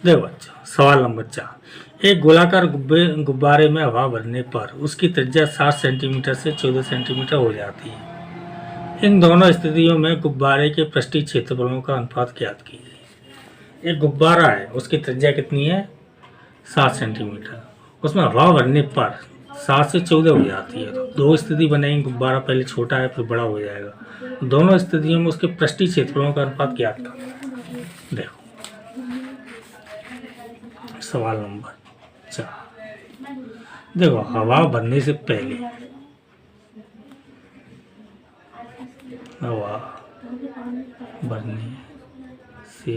देखो बच्चों, सवाल नंबर 4। एक गोलाकार गुब्बारे में हवा भरने पर उसकी त्रिज्या 7 सेंटीमीटर से 14 सेंटीमीटर हो जाती है। इन दोनों स्थितियों में गुब्बारे के पृष्ठीय क्षेत्रफलों का अनुपात ज्ञात कीजिए। एक गुब्बारा है, उसकी त्रिज्या कितनी है? 7 सेंटीमीटर। उसमें हवा भरने पर 7 से 14 हो जाती है। तो दो स्थिति बनेगी, गुब्बारा पहले छोटा है फिर बड़ा हो जाएगा। दोनों स्थितियों में उसके पृष्ठीय क्षेत्रफलों का अनुपात ज्ञात करना। देखो सवाल नंबर 4। देखो, हवा भरने से पहले हवा भरने से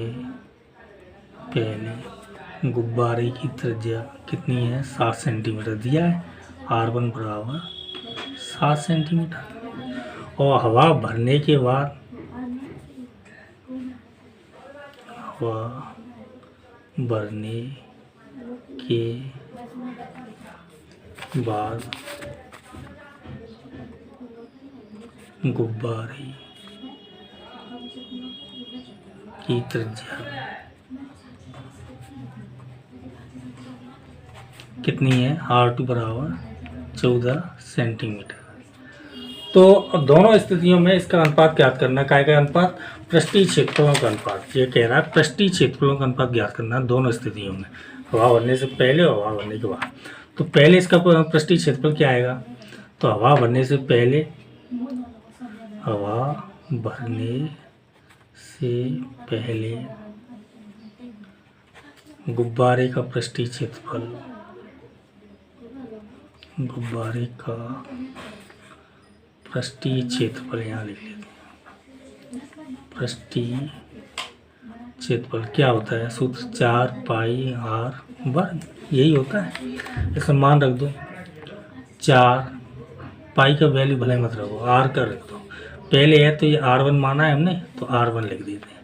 पहले गुब्बारे की त्रिज्या कितनी है? 7 सेंटीमीटर दिया है। R1 बराबर 7 सेंटीमीटर। और हवा भरने के बाद हवा भरने के बाद गुब्बारे की त्रिज्या कितनी है? R2 बराबर 14 सेंटीमीटर। तो दोनों स्थितियों में इसका अनुपात ज्ञात करना। काय का अनुपात? पृष्ठीय क्षेत्रफलों का अनुपात। ये कह रहा है पृष्ठीय क्षेत्रफलों का अनुपात ज्ञात करना दोनों स्थितियों में, हवा भरने से पहले और हवा भरने के बाद। तो पहले इसका पृष्ठीय क्षेत्रफल क्या आएगा? तो हवा भरने से पहले, हवा भरने से पहले गुब्बारे का पृष्ठीय क्षेत्रफल, गुब्बारे का पृष्ठीय क्षेत्रफल यहाँ लिख लेते हैं। पृष्ठीय क्षेत्रफल क्या होता है? सूत्र 4 पाई R वर्ग, यही होता है। इसमें मान रख दो 4, पाई का वैल्यू भले मत रखो, R का रख दो। पहले है तो ये R1 माना है हमने, तो R1 लिख देते हैं।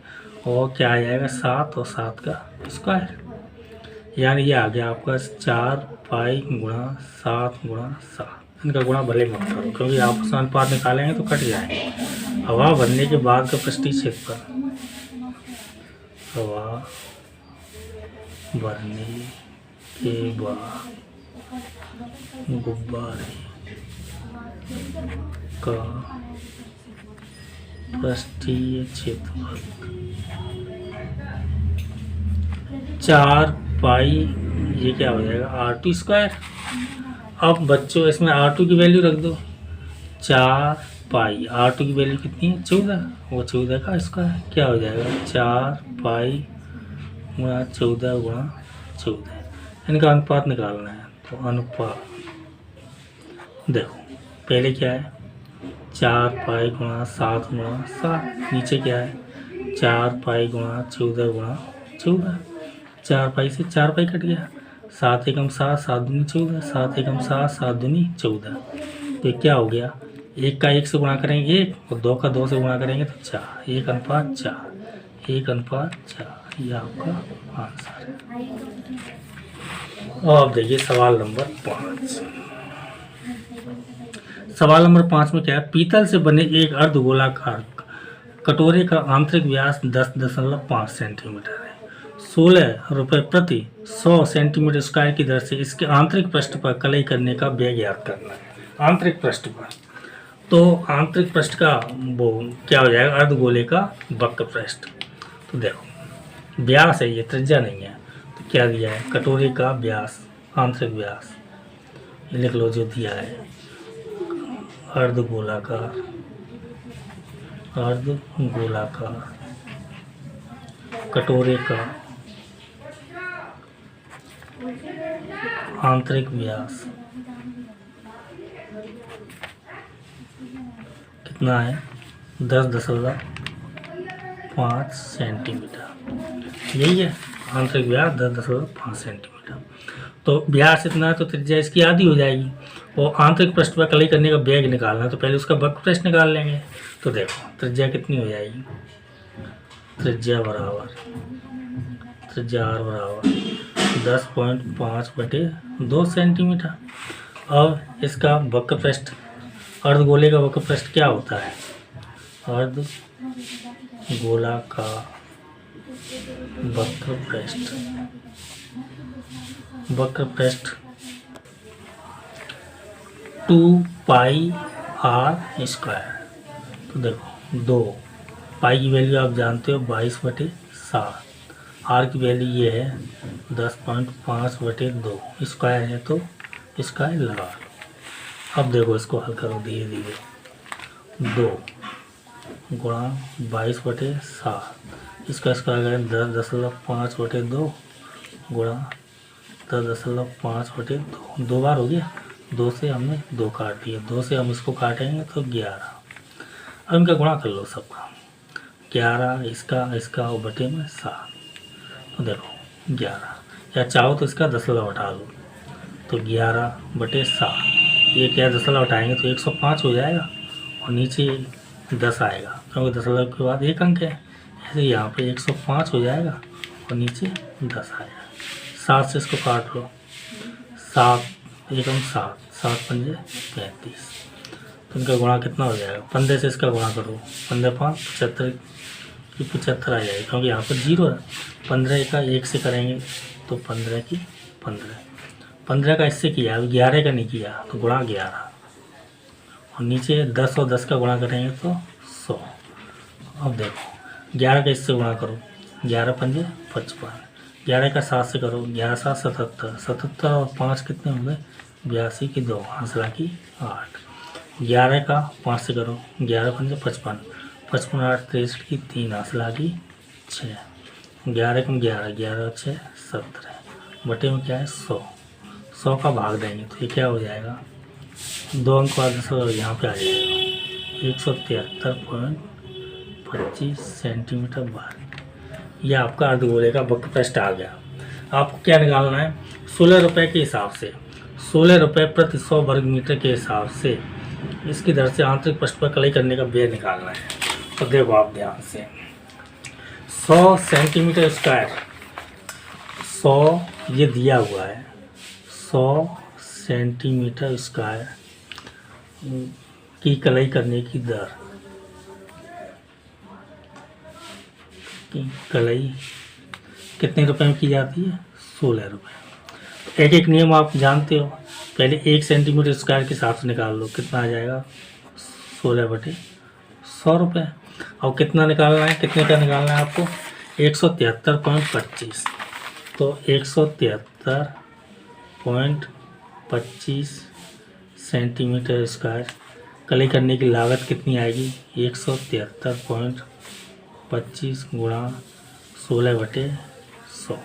और क्या आ जाएगा? 7 और 7 का स्क्वायर, यानी ये आ गया आपका 4 पाई गुणा 7 गुणा 7। इनका गुणा भले मत करो, क्योंकि आप अनुपात निकालेंगे तो कट जाएंगे। हवा भरने के बाद का पृष्ठीय क्षेत्रफल, हवा भरने के बाद गुब्बारे का पृष्ठीय क्षेत्रफल 4 पाई, ये क्या हो जाएगा? R2 square. अब बच्चों इसमें R2 की वैल्यू रख दो 4 पाई। R2 की वैल्यू कितनी है? 14। वो 14 का स्क्वायर क्या हो जाएगा? 4 पाई गुणा 14 गुणा 14। इनका अनुपात निकालना है। तो अनुपात देखो, पहले क्या है? 4 पाई गुणा 7 गुणा 7। नीचे क्या है? 4 पाई गुणा 14 गुणा 14। 4 पाई से 4 पाई कट गया। 7 एकम 7, 7 दूनी 14, 7 एकम 7, 7 दूनी 14। तो ये क्या हो गया? 1 का 1 से गुणा करेंगे 1, और 2 का 2 से गुणा करेंगे तो 4। 1 अनुपात 4, 1 अनुपात 4, ये आपका आंसर है। और अब देखिए सवाल नंबर 5। सवाल नंबर 5 में क्या है? पीतल से बने एक अर्धगोलाकार कटोरे का आंतरिक व्यास 10.5 सेंटीमीटर है। 16 रुपये प्रति 100 सेंटीमीटर स्क्वायर की दर से इसके आंतरिक पृष्ठ पर कलई करने का व्यय ज्ञात करना है। आंतरिक पृष्ठ पर, तो आंतरिक पृष्ठ का वो क्या हो जाएगा? अर्धगोले का वक्र पृष्ठ। तो देखो, व्यास है ये, त्रिज्या नहीं है। तो क्या दिया है? कटोरे का व्यास, आंतरिक व्यास, ये लिख लो जो दिया है। अर्धगोलाकार कटोरे का आंतरिक व्यास कितना है? 10.5 सेंटीमीटर। यही है आंतरिक व्यास, 10.5 सेंटीमीटर। तो व्यास इतना है तो त्रिज्या इसकी आधी हो जाएगी। और आंतरिक पृष्ठ पर कलई करने का वेग निकालना है, तो पहले उसका वक्र पृष्ठ निकाल लेंगे। तो देखो त्रिज्या कितनी हो जाएगी? त्रिज्या R बराबर 10.5/2 सेंटीमीटर। अब इसका वक्र पृष्ठ, अर्धगोले का वक्र पृष्ठ क्या होता है? अर्धगोला का वक्र पृष्ठ, वक्र पृष्ठ 2 पाई आर स्क्वायर। तो देखो 2 पाई की वैल्यू आप जानते हो 22/7, आर की वैल्यू ये है 10.5/2, स्क्वायर है तो स्क्वायर लगा लो। अब देखो इसको हल करो धीरे धीरे। 2 गुणा 22/7, इसका स्क्वायर करें 10.5/2 गुणा 10.5/2, 2 बार हो गया। 2 से हमने 2 काट दिया, 2 से हम इसको काटेंगे तो 11। अब इनका गुणा कर लो सबका, 11 इसका और बटे में 7। तो देखो 11, या चाहो तो इसका दशमलव हटा लो तो 11/7, ये क्या दशमलव हटाएंगे तो 105 हो जाएगा और नीचे 10 आएगा क्योंकि दशमलव के बाद एक अंक है, ऐसे यहाँ पे 105 हो जाएगा और नीचे 10 आएगा। 7 से इसको काट लो, 7 एकम 7, 7 पंजे 35। तो इनका गुणा कितना हो जाएगा, 15 से इसका गुणा करो, 15 5 75 की 75 आ जाएगी क्योंकि यहाँ पर 0 है। 15 का 1 से करेंगे तो 15 की 15, 15 का इससे किया, अभी 11 का नहीं किया तो गुणा 11 और नीचे 10 और 10 का गुणा करेंगे तो 100। अब देखो 11 का इससे गुणा करो, 11 पंजे 55, 11 का 7 से करो, 11 7 77, 77 और 5 कितने हो गए 82 की 2, हंसला की 8। 11 का 5 से करो, 11 पंजे 55, 55 8 63 की 3, हंसला की 6। 11 कम 11, 11 6 17, बटे में क्या है 100, 100 का भाग देंगे तो ये क्या हो जाएगा, 2 अंक बाद यहाँ पे आ जाएगा 173.25 सेंटीमीटर वर्ग। यह आपका अर्धगोले का वक्र पृष्ठ आ गया। आपको क्या निकालना है, 16 रुपये के हिसाब से, 16 रुपये प्रति 100 वर्ग मीटर के हिसाब से इसकी दर से आंतरिक पृष्ठ पर कलाई करने का व्यय निकालना है। तो देखो आप ध्यान से, 100 सेंटीमीटर स्क्वायर, 100 ये दिया हुआ है, 100 सेंटीमीटर स्क्वायर की कलाई करने की दर, की कलाई कितने रुपए में की जाती है, 16 रुपये। एक एक नियम आप जानते हो, पहले 1 सेंटीमीटर स्क्वायर के हिसाब से निकाल लो, कितना आ जाएगा 16/100 रुपये। और कितना निकालना है, कितने का निकालना है आपको, 173.25। तो 173.25 सेंटीमीटर स्क्वायर कलाई करने की लागत कितनी आएगी, 173.25 गुणा 16/100।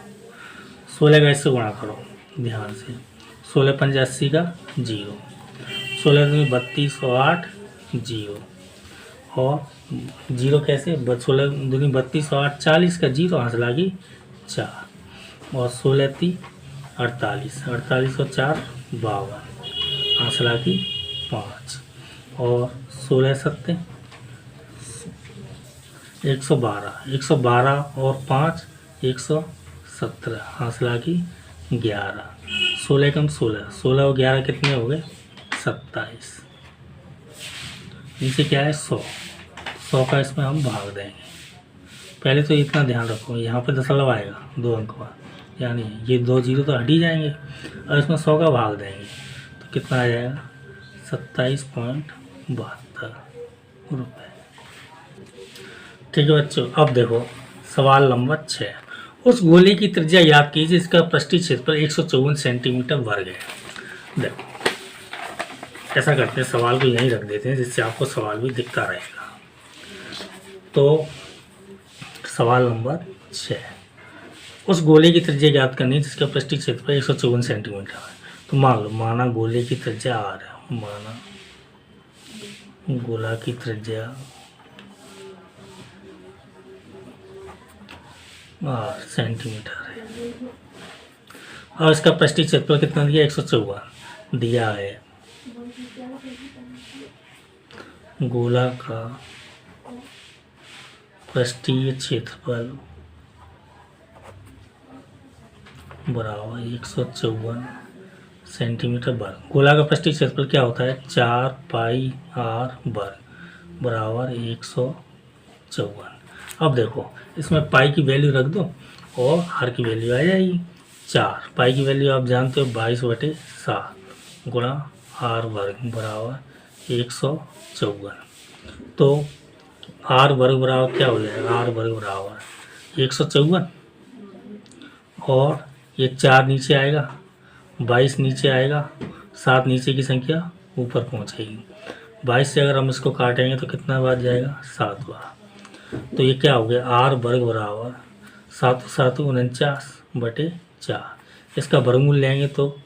16 का इससे गुणा करो ध्यान से, 16 पंजे 80 का 0, 16 दूनी 32 और 8 0, और 0 कैसे, 16 दूनी 32 और 8 40 का 0, हंसला की 4, और 16 × 48, 48 और 4 52, हंसला की 5, और 16 7 112, 112 और 5 117, हंसला की 11, 16 कम 16, 16 और 11 कितने हो गए 27। नीचे क्या है 100, 100 का इसमें हम भाग देंगे। पहले तो इतना ध्यान रखो, यहाँ पे दशमलव आएगा 2 अंक बाद, यानी ये 2 0 तो हट ही जाएंगे और इसमें 100 का भाग देंगे तो कितना आ जाएगा 27.72 रुपये। ठीक है बच्चों, अब देखो सवाल नंबर 6, उस गोले की त्रिज्या याद कीजिए, इसका पृष्ठीय क्षेत्रफल 154 सेंटीमीटर वर्ग है। देखो ऐसा करते हैं, सवाल को यहीं रख देते हैं जिससे आपको सवाल भी दिखता रहेगा। तो सवाल नंबर 6, उस गोले की त्रिज्या ज्ञात करनी है जिसका पृष्ठीय क्षेत्रफल 154 सेंटीमीटर है। तो मान लो, माना गोले की त्रिज्या r है, माना गोला की त्रिज्या r सेंटीमीटर है और इसका पृष्ठीय क्षेत्रफल कितना दिया, 154 दिया है। गोला का पृष्ठीय क्षेत्रफल बराबर 154 सेंटीमीटर वर्ग। गोला का पृष्ठीय क्षेत्रफल क्या होता है, 4 पाई r वर्ग बराबर 154। अब देखो इसमें पाई की वैल्यू रख दो और आर की वैल्यू आ जाएगी 4। पाई की वैल्यू आप जानते हो 22/7 गुणा आर वर्ग बराबर 154। तो आर वर्ग बराबर क्या हो जाएगा, आर वर्ग बराबर 154 और ये 4 नीचे आएगा, 22 नीचे आएगा, 7 नीचे की संख्या ऊपर पहुंचेगी। 22 से अगर हम इसको काटेंगे तो कितना बार जाएगा, 7 बार। तो ये क्या हो गया, आर वर्ग बराबर 7 7 49/4। इसका वर्गमूल लेंगे तो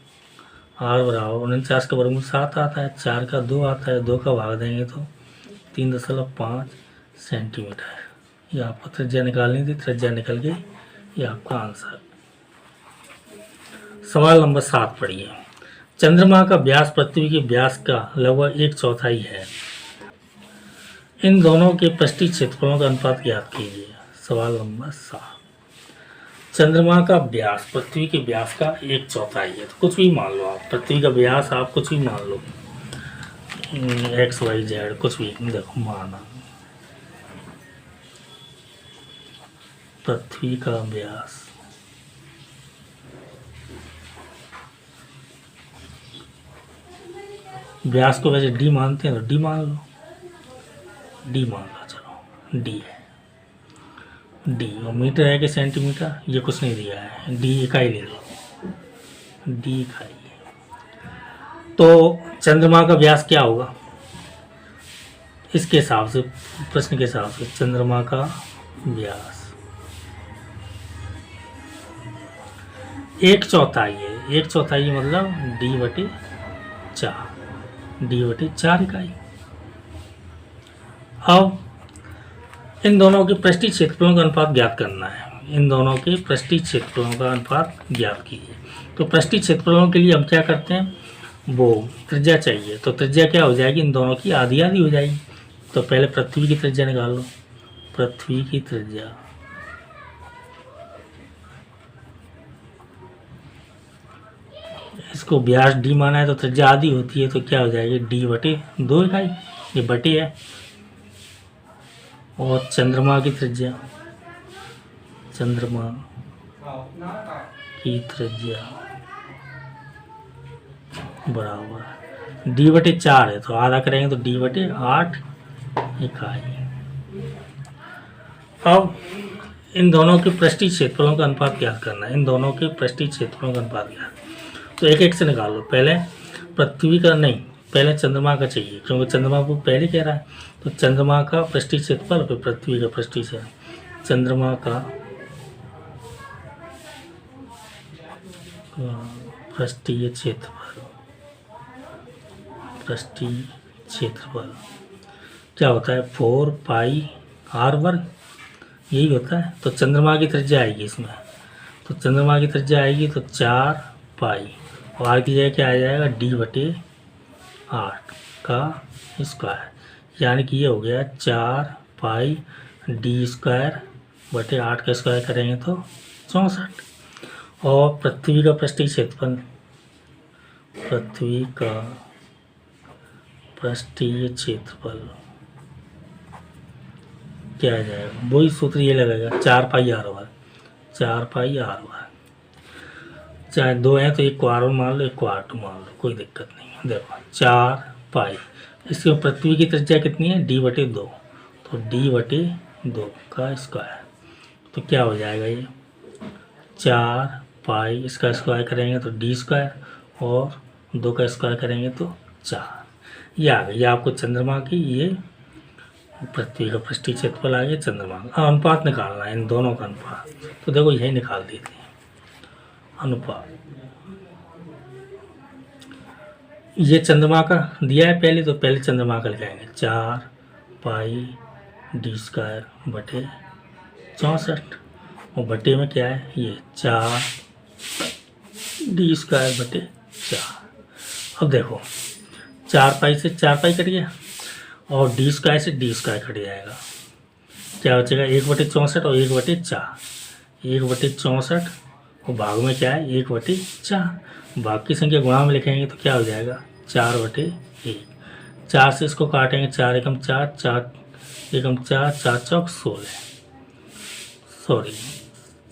आर बराबर 49 का वर्गमूल 7 आता है, 4 का 2 आता है, 2 का भाग देंगे तो 3.5 सेंटीमीटर। ये आपको त्रिज्या निकालनी थी, त्रिज्या निकल गई, ये आपका आंसर। सवाल नंबर 7 पढ़िए। चंद्रमा का व्यास पृथ्वी के व्यास का लगभग 1/4 है। इन दोनों के पृष्ठीय क्षेत्रफलों का अनुपात ज्ञात कीजिए। सवाल नंबर 7। चंद्रमा का व्यास पृथ्वी के व्यास का 1/4 है। तो कुछ भी मान लो आप, पृथ्वी का व्यास आप कुछ भी मान लो, XYZ कुछ भी, देखो माना पृथ्वी का व्यास व्यास को वैसे डी मानते हैं तो डी मान लो, डी मान लो, चलो डी है, डी। और मीटर है कि सेंटीमीटर, ये कुछ नहीं दिया है, डी इकाई ले लो, डी इकाई। तो चंद्रमा का व्यास क्या होगा इसके हिसाब से, प्रश्न के हिसाब से चंद्रमा का व्यास 1/4 है। 1/4 मतलब D/4, D/4 इकाई। अब इन दोनों के पृष्ठीय क्षेत्रफलों का अनुपात ज्ञात करना है। इन दोनों के पृष्ठीय क्षेत्रफलों का अनुपात ज्ञात कीजिए। तो पृष्ठीय क्षेत्रफलों के लिए हम क्या करते हैं, वो त्रिज्या चाहिए। तो त्रिज्या क्या हो जाएगी, इन दोनों की आधी आधी हो जाएगी। तो पहले पृथ्वी की त्रिज्या निकाल लो, पृथ्वी की त्रिज्या इसको व्यास डी माना है तो त्रिज्या आधी होती है, तो क्या हो जाएगी D/2 इकाई, ये बटे है। और चंद्रमा की त्रिज्या, चंद्रमा की त्रिज्या बराबर D/4 है, तो आधा करेंगे तो D/8 इकाई। अब इन दोनों के पृष्ठीय क्षेत्रफलों का अनुपात ज्ञात करना है। इन दोनों के पृष्ठीय क्षेत्रफलों का अनुपात ज्ञात, तो एक एक से निकाल लो। पहले पृथ्वी का नहीं, पहले चंद्रमा का चाहिए, क्योंकि चंद्रमा को पहले कह रहा है। तो चंद्रमा का पृष्ठीय क्षेत्रफल फिर पृथ्वी का पृष्ठीय क्षेत्रफल। चंद्रमा का पृष्ठीय क्षेत्रफल, पृष्ठीय क्षेत्रफल क्या होता है, 4πr वर्ग, यही होता है। तो चंद्रमा की त्रिज्या आएगी इसमें, तो चंद्रमा की त्रिज्या आएगी तो 4π, और आर की जगह क्या आ जाएगा D/8 का स्क्वायर, यानी कि ये हो गया 4π D²/8 का स्क्वायर करेंगे तो 64। और पृथ्वी का पृष्ठीय क्षेत्रफल, पृथ्वी का पृष्ठीय क्षेत्रफल क्या आ जाएगा, वही सूत्र ये लगेगा 4πr वर्ग, 4πr वर्ग। चाहे 2 हैं तो एक को R1 मान लो, एक को R2 मान लो, कोई दिक्कत नहीं है। देखो 4π, इसकी पृथ्वी की त्रिज्या कितनी है D/2, तो D/2 का स्क्वायर, तो क्या हो जाएगा ये 4π, इसका स्क्वायर करेंगे तो D² और 2 का स्क्वायर करेंगे तो 4। ये आ गई आपको चंद्रमा की, ये पृथ्वी का पृष्ठीय क्षेत्रफल आ गया चंद्रमा का। अनुपात निकालना है इन दोनों का अनुपात, तो देखो यही निकाल देते हैं अनुपात। ये चंद्रमा का दिया है पहले, तो पहले चंद्रमा का लिखाएंगे 4π D²/64, और बटे में क्या है ये 4D²/4। अब देखो 4π से 4π कट गया और D² से D² कट जाएगा, क्या बचेगा 1/64 और 1/4, 1/64 और भाग में क्या है 1/4, भाग की संख्या गुणा में लिखेंगे तो क्या हो जाएगा 4/1। 4 से इसको काटेंगे, 4 एकम 4, 4 एकम 4, 4 चौक 16, सॉरी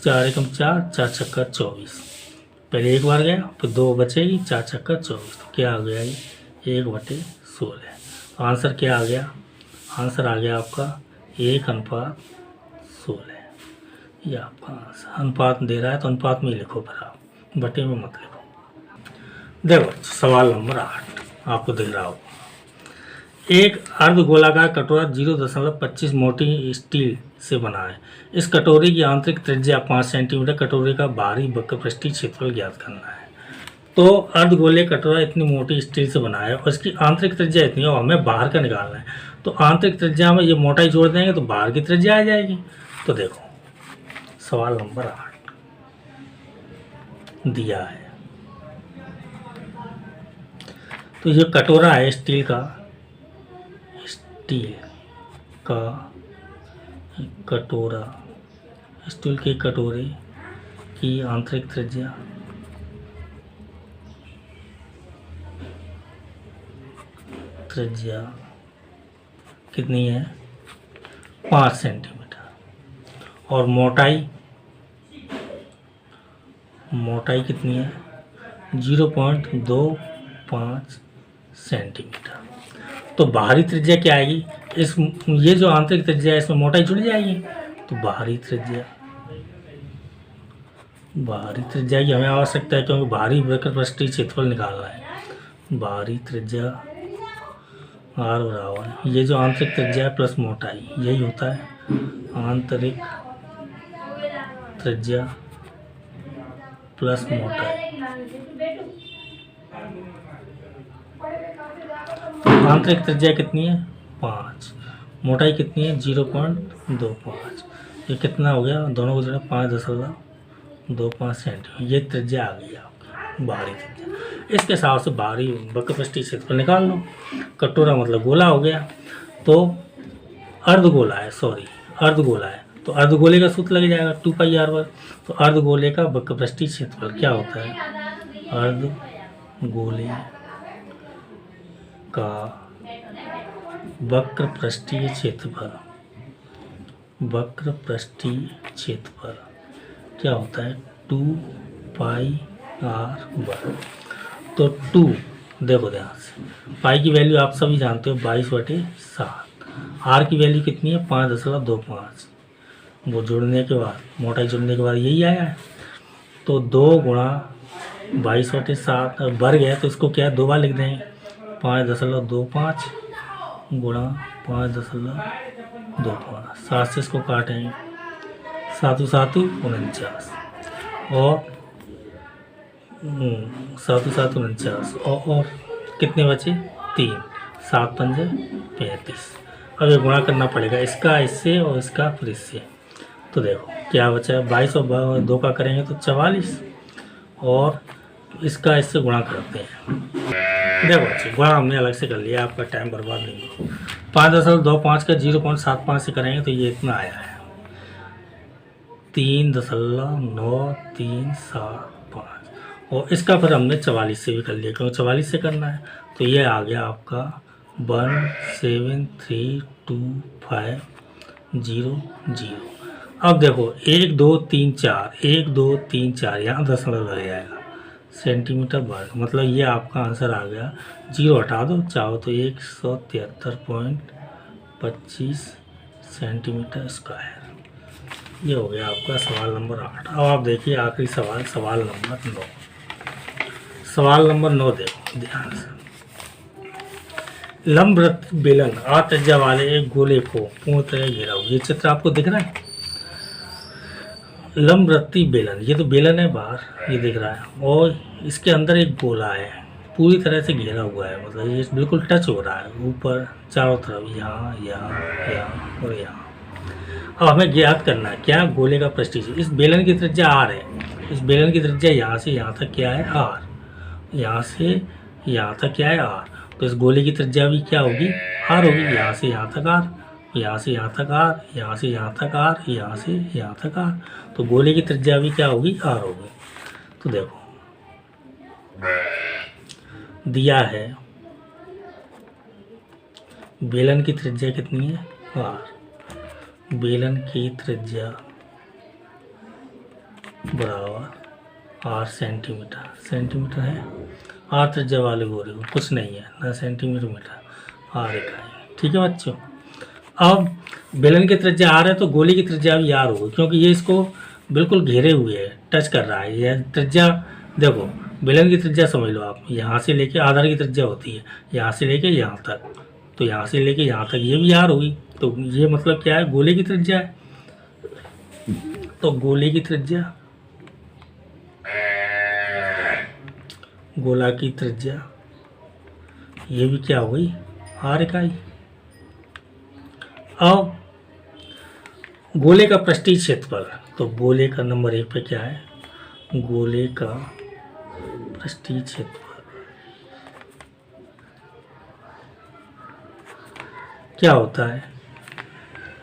4 एकम 4, 4 छक्का 24। पहले एक बार गया, फिर 2 बचेगी, 4 छक्का 24। तो क्या आ गया ये 1/16। आंसर क्या आ गया? आंसर आ गया आपका 1:16। ये आपका आंसर। अनुपात दे रहा है तो अनुपात में ही लिखो, फिर आप बटे में मत लिखो। देखो सवाल नंबर 8 आपको दिख रहा हो। एक अर्धगोलाकार कटोरा 0.25 मोटी स्टील से बना है। इस कटोरे की आंतरिक त्रिज्या 5 सेंटीमीटर। कटोरे का बाहरी वक्रपृष्ठीय क्षेत्रफल ज्ञात करना है। तो अर्धगोले कटोरा इतनी मोटी स्टील से बना है और इसकी आंतरिक त्रिज्या इतनी है और हमें बाहर का निकालना है। तो आंतरिक त्रिज्या में ये मोटाई जोड़ देंगे तो बाहर की त्रिज्या आ जाएगी। तो देखो सवाल नंबर 8 दिया है। तो ये कटोरा है स्टील का कटोरा, स्टील के कटोरे की आंतरिक त्रिज्या कितनी है? 5 सेंटीमीटर। और मोटाई कितनी है? 0.25 सेंटीमीटर। तो बाहरी त्रिज्या क्या आएगी? ये जो आंतरिक त्रिज्या है इसमें मोटाई जुड़ जाएगी। तो बाहरी त्रिज्या की हमें आवश्यकता है क्योंकि बाहरी वक्रपृष्ठीय क्षेत्रफल निकालना है। बाहरी त्रिज्या r बराबर ये जो आंतरिक त्रिज्या है प्लस मोटाई, यही होता है आंतरिक त्रिज्या प्लस मोटाई। आंतरिक त्रिज्या कितनी है? 5। मोटाई कितनी है? 0.25। ये कितना हो गया? दोनों को जोड़ा 5.25 सेंटीमीटर। ये त्रिज्या आ गई आपकी बाहरी त्रिज्या। इसके हिसाब से बाहरी वक्रपृष्ठीय क्षेत्रफल निकाल लो। कटोरा मतलब गोला हो गया, तो अर्धगोला है, तो अर्धगोले का सूत्र लग जाएगा 2πr/। तो अर्धगोले का वक्रपृष्ठीय क्षेत्रफल क्या होता है? अर्धगोले का वक्रपृष्ठीय क्षेत्रफल क्या होता है? 2πr/। तो 2 देखो ध्यान से, पाई की वैल्यू आप सभी जानते हो 22/7। आर की वैल्यू कितनी है? 5.25। वो जोड़ने के बाद, मोटाई जोड़ने के बाद यही आया है। तो 2 गुणा 22/7 वर्ग है तो इसको क्या 2 बार लिख देंगे। 5.25 गुणा 5.25। 7 से इसको काटेंगे, 7 7 49 और 7 49 और कितने बचे? 3। 7 5 35। अब ये गुणा करना पड़ेगा इसका इससे और इसका फिर इससे। तो देखो क्या बचा है? 22 और 2 का करेंगे तो 44 और इसका इससे गुणा करते हैं। देखो बच्चे गुणा हमने अलग से कर लिया, आपका टाइम बर्बाद नहीं हो। 5.25 का 0.75 से करेंगे तो ये इतना आया है 3.9375। और इसका फिर हमने 44 से भी कर लिया क्योंकि 44 से करना है। तो ये आ गया आपका 1732500। अब देखो 1 2 3 4 यहाँ दशमलव लग जाएगा सेंटीमीटर वर्ग, मतलब ये आपका आंसर आ गया। 0 हटा दो, चाहो तो 173.25 सेंटीमीटर स्क्वायर। ये हो गया आपका सवाल नंबर 8। अब आप देखिए आखिरी सवाल, सवाल नंबर 9। सवाल नंबर 9 देखो ध्यान से। लंबवृत्त बेलन त्रिज्या वाले एक गोले को पूर्णतः घेरा हुआ। ये चित्र आपको दिख रहा है? लंबवृत्ती बेलन, ये तो बेलन है बाहर, ये दिख रहा है, और इसके अंदर एक गोला है पूरी तरह से घेरा हुआ है, मतलब ये बिल्कुल टच हो रहा है ऊपर चारों तरफ, यहाँ यहाँ और यहाँ। अब हमें ज्ञात करना है क्या गोले का पृष्ठीय। इस बेलन की त्रिज्या r है, इस बेलन की त्रिज्या यहाँ से यहाँ तक क्या है? r। यहाँ से यहाँ तक क्या है? r। तो इस गोले की त्रिज्या भी क्या होगी? r होगी। यहाँ से यहाँ तक r, यहाँ से यहाँ तक r, यहाँ से यहाँ तक r, यहाँ से यहाँ तक r। तो गोले की त्रिज्या भी क्या होगी? r होगी। तो देखो दिया है बेलन की त्रिज्या कितनी है? r। बेलन की त्रिज्या बराबर आर सेंटीमीटर, सेंटीमीटर है, आर त्रिज्या वाले गोले को कुछ नहीं है ना, सेंटीमीटर मीटर, आर इकाई। ठीक है बच्चों। अब बेलन की त्रिज्या आर है तो गोले की त्रिज्या भी आर होगी, क्योंकि ये इसको बिल्कुल घेरे हुए है, टच कर रहा है। यह त्रिज्या देखो, बेलन की त्रिज्या समझ लो आप, यहाँ से लेके आधार की त्रिज्या होती है यहाँ से लेके यहाँ तक, तो यहाँ से लेके यहाँ तक ये भी आर हुई, तो ये मतलब क्या है, गोले की त्रिज्या है। तो गोले की त्रिज्या, गोला की त्रिज्या ये भी क्या हो गई, आर इकाई। अब गोले का पृष्ठीय क्षेत्रफल, तो गोले का नंबर 1 पे क्या है, गोले का पृष्ठीय क्षेत्रफल क्या होता है,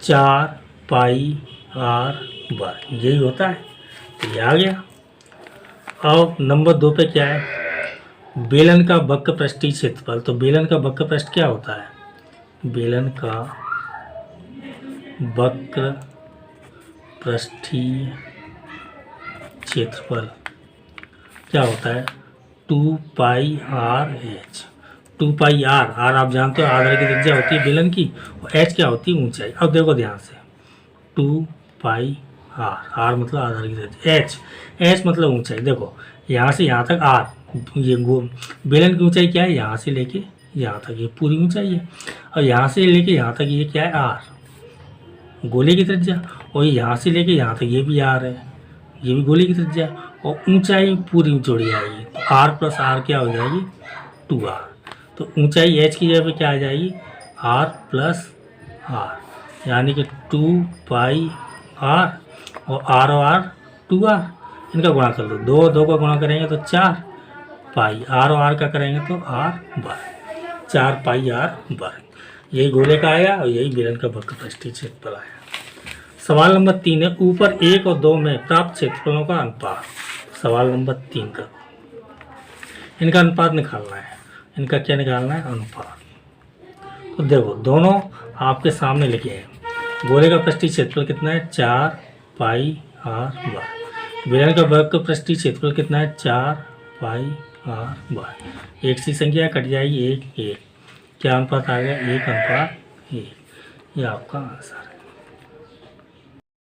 4 पाई आर वर्ग, यही होता है। तो ये आ गया। अब नंबर 2 पे क्या है, बेलन का वक्र पृष्ठीय क्षेत्रफल। तो बेलन का वक्र पृष्ठ क्या होता है, बेलन का वक्र पृष्ठीय क्षेत्रफल क्या होता है, 2 pi R H. 2 pi R, R आप जानते हो आधार की त्रिज्या होती है बेलन की, और एच क्या होती है, ऊंचाई। अब देखो ध्यान से, 2 पाई आर, आर मतलब आधार की त्रिज्या, एच, एच मतलब ऊंचाई। देखो यहाँ से यहाँ तक आर, ये बेलन की ऊंचाई क्या है, यहाँ से लेके यहाँ तक ये पूरी ऊंचाई है, और यहाँ से लेके यहाँ तक ये क्या है, आर, गोले की त्रिज्या। और यहाँ से लेके यहाँ तक ये भी आर है, ये भी गोले की त्रिज्या, और ऊंचाई पूरी जोड़ी आएगी, तो आर प्लस आर क्या हो जाएगी, 2r। तो ऊंचाई h की जगह पे क्या आ जाएगी, r प्लस आर, यानी कि 2 पाई r, और r 2r, इनका गुणा कर दो, 2 का गुणा करेंगे तो 4 पाई, r और r का करेंगे तो r वर्ग, 4 पाई r वर्ग। यही गोले का आया और यही बेलन का वक्र पृष्ठीय क्षेत्रफल आया। सवाल नंबर 3 है, ऊपर 1 और 2 में प्राप्त क्षेत्रफलों का अनुपात। सवाल नंबर 3 का इनका अनुपात निकालना है, इनका क्या निकालना है, अनुपात। तो देखो दोनों आपके सामने लिखे हैं। गोले का पृष्ठीय क्षेत्रफल कितना है, 4 पाई आर वर्ग। बेलन का वक्र पृष्ठीय क्षेत्रफल कितना है, 4 पाई आर वर्ग। एक सी संख्या कट जाएगी, 1 1, क्या अनुपात आ गया, 1:1। ये आपका आंसर है।